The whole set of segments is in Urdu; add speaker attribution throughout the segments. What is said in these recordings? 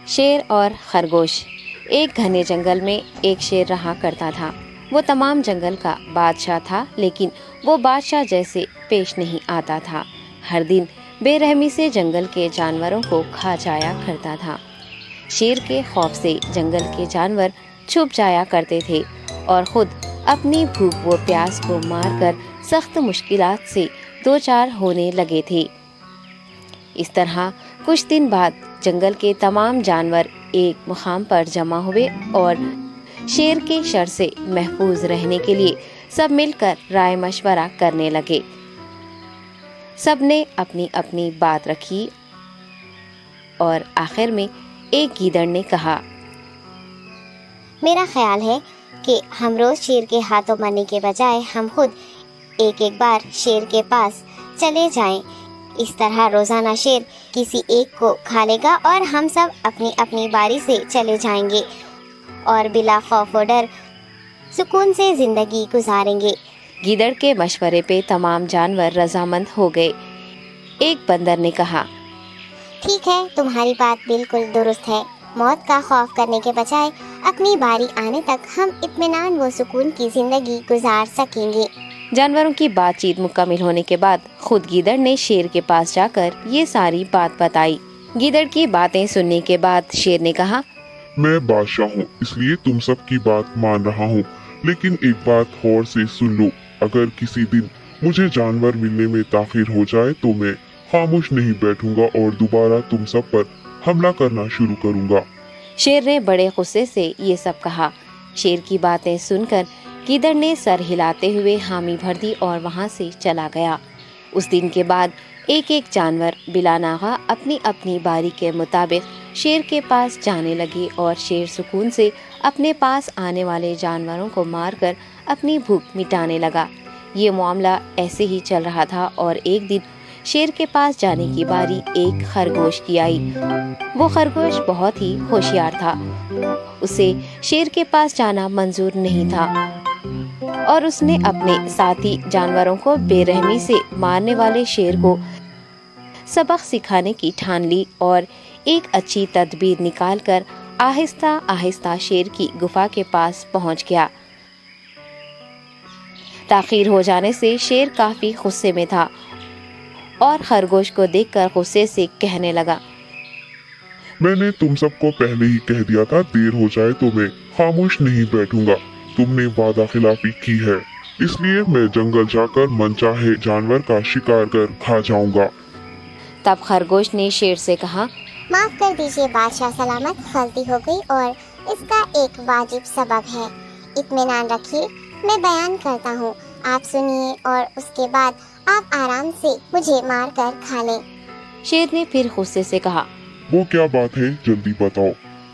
Speaker 1: شیر اور خرگوش۔ ایک گھنے جنگل میں ایک شیر رہا کرتا تھا۔ وہ تمام جنگل کا بادشاہ تھا، لیکن وہ بادشاہ جیسے پیش نہیں آتا تھا۔ ہر دن بے رحمی سے جنگل کے جانوروں کو کھا جایا کرتا تھا۔ شیر کے خوف سے جنگل کے جانور چھپ جایا کرتے تھے اور خود اپنی بھوک و پیاس کو مار کر سخت مشکلات سے دوچار ہونے لگے تھے۔ اس طرح کچھ دن بعد جنگل کے تمام جانور ایک مقام پر جمع ہوئے اور شیر کے شر سے محفوظ رہنے کے لیے سب مل کر رائے مشورہ کرنے لگے۔ سب نے اپنی اپنی بات رکھی اور آخر میں ایک گیدڑ نے کہا،
Speaker 2: میرا خیال ہے کہ ہم روز شیر کے ہاتھوں مرنے کے بجائے ہم خود ایک بار شیر کے پاس چلے جائیں۔ اس طرح روزانہ شیر کسی ایک کو کھا لے گا اور ہم سب اپنی اپنی باری سے چلے جائیں گے اور بلا خوف و ڈر سکون سے زندگی گزاریں گے۔
Speaker 1: گیدڑ کے مشورے پہ تمام جانور رضامند ہو گئے۔ ایک بندر نے کہا،
Speaker 2: ٹھیک ہے، تمہاری بات بالکل درست ہے۔ موت کا خوف کرنے کے بجائے اپنی باری آنے تک ہم اطمینان و سکون کی زندگی گزار سکیں گے۔
Speaker 1: جانوروں کی بات چیت مکمل ہونے کے بعد خود گیدڑ نے شیر کے پاس جا کر یہ ساری بات بتائی۔ گیدڑ کی باتیں سننے کے بعد شیر نے کہا،
Speaker 3: میں بادشاہ ہوں، اس لیے تم سب کی بات مان رہا ہوں، لیکن ایک بات غور سے سن لو۔ اگر کسی دن مجھے جانور ملنے میں تاخیر ہو جائے تو میں خاموش نہیں بیٹھوں گا اور دوبارہ تم سب پر حملہ کرنا شروع کروں گا۔
Speaker 1: شیر نے بڑے غصے سے یہ سب کہا۔ شیر کی باتیں سن کر گیدڑ نے سر ہلاتے ہوئے حامی بھر دی اور وہاں سے چلا گیا۔ اس دن کے بعد ایک ایک جانور بلا ناغہ اپنی اپنی باری کے مطابق شیر کے پاس جانے لگے اور شیر سکون سے اپنے پاس آنے والے جانوروں کو مار کر اپنی بھوک مٹانے لگا۔ یہ معاملہ ایسے ہی چل رہا تھا اور ایک دن شیر کے پاس جانے کی باری ایک خرگوش کی آئی۔ وہ خرگوش بہت ہی ہوشیار تھا۔ اسے شیر کے پاس جانا منظور نہیں تھا اور اس نے اپنے ساتھی جانوروں کو بے رحمی سے مارنے والے شیر کو سبق سکھانے کی ٹھان لی اور ایک اچھی تدبیر نکال کر آہستہ آہستہ شیر کی گفا کے پاس پہنچ گیا۔ تاخیر ہو جانے سے شیر کافی غصے میں تھا اور خرگوش کو دیکھ کر غصے سے کہنے لگا،
Speaker 3: میں نے تم سب کو پہلے ہی کہہ دیا تھا، دیر ہو جائے تو میں خاموش نہیں بیٹھوں گا۔ تم نے وعدہ خلافی کی ہے، اس لیے میں جنگل جا کر من چاہے جانور کا شکار کر کھا جاؤں گا۔
Speaker 1: تب خرگوش نے شیر سے کہا،
Speaker 2: معاف کر دیجیے بادشاہ سلامت، غلطی ہو گئی اور اس کا ایک واجب سبب ہے۔ اطمینان رکھیے، میں بیان کرتا ہوں، آپ سنیے اور اس کے بعد آپ آرام سے مجھے مار کر کھا لیں۔
Speaker 1: شیر نے پھر غصے سے کہا،
Speaker 3: وہ کیا بات ہے، جلدی بتاؤ۔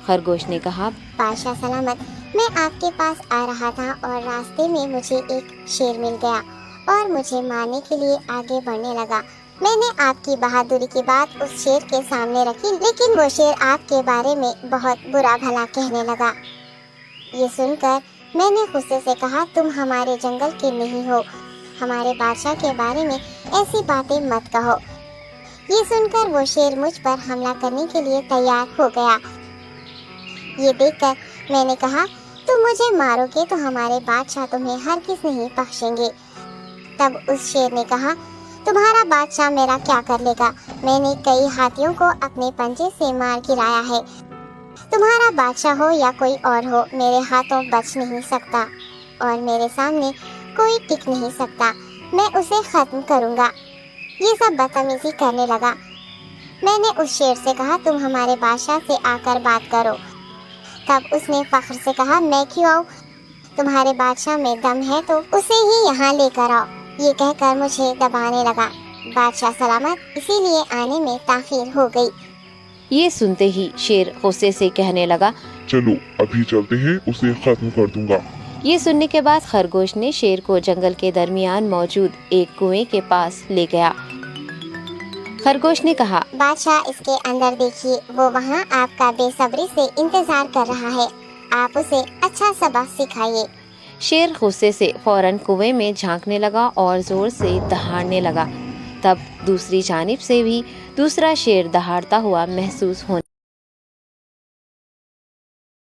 Speaker 1: خرگوش نے کہا،
Speaker 2: بادشاہ سلامت، میں آپ کے پاس آ رہا تھا اور راستے میں مجھے ایک شیر مل گیا اور مجھے مارنے کے لیے آگے بڑھنے لگا۔ میں نے آپ کی بہادری کی بات اس شیر کے سامنے رکھی، لیکن وہ شیر آپ کے بارے میں بہت برا بھلا کہنے لگا۔ یہ سن کر میں نے غصے سے کہا، تم ہمارے جنگل کے نہیں ہو، ہمارے بادشاہ کے بارے میں ایسی باتیں مت کہو۔ یہ سن کر وہ شیر مجھ پر حملہ کرنے کے لیے تیار ہو گیا۔ یہ دیکھ کر میں نے کہا، تم مجھے مارو گے تو ہمارے بادشاہ تمہیں ہرگز نہیں بخشیں گے۔ تب اس شیر نے کہا، تمہارا بادشاہ میرا کیا کر لے گا؟ میں نے کئی ہاتھیوں کو اپنے پنجے سے مار گرایا ہے۔ تمہارا بادشاہ ہو یا کوئی اور ہو، میرے ہاتھوں بچ نہیں سکتا اور میرے سامنے کوئی ٹک نہیں سکتا۔ میں اسے ختم کروں گا۔ یہ سب بدتمیزی کرنے لگا۔ میں نے اس شیر سے کہا، تم ہمارے بادشاہ سے آ کر بات کرو۔ تب اس نے فخر سے کہا، میں کیوں آؤں؟ تمہارے بادشاہ میں دم ہے تو اسے ہی یہاں لے کر آؤ۔ یہ کہہ کر مجھے دبانے لگا۔ بادشاہ سلامت، اسی لیے آنے میں تاخیر ہو گئی۔
Speaker 1: یہ سنتے ہی شیر غصے سے کہنے لگا،
Speaker 3: چلو ابھی چلتے ہیں، اسے ختم کر دوں گا۔
Speaker 1: یہ سننے کے بعد خرگوش نے شیر کو جنگل کے درمیان موجود ایک کنویں کے پاس لے گیا۔ خرگوش نے کہا،
Speaker 2: بادشاہ اس کے اندر دیکھیے، وہ وہاں آپ کا بے صبری سے انتظار کر رہا ہے، آپ اسے اچھا سبق سکھائیے۔
Speaker 1: شیر غصے سے فوراً کنویں میں جھانکنے لگا اور زور سے دہاڑنے لگا۔ تب دوسری جانب سے بھی دوسرا شیر دہاڑتا ہوا محسوس ہونے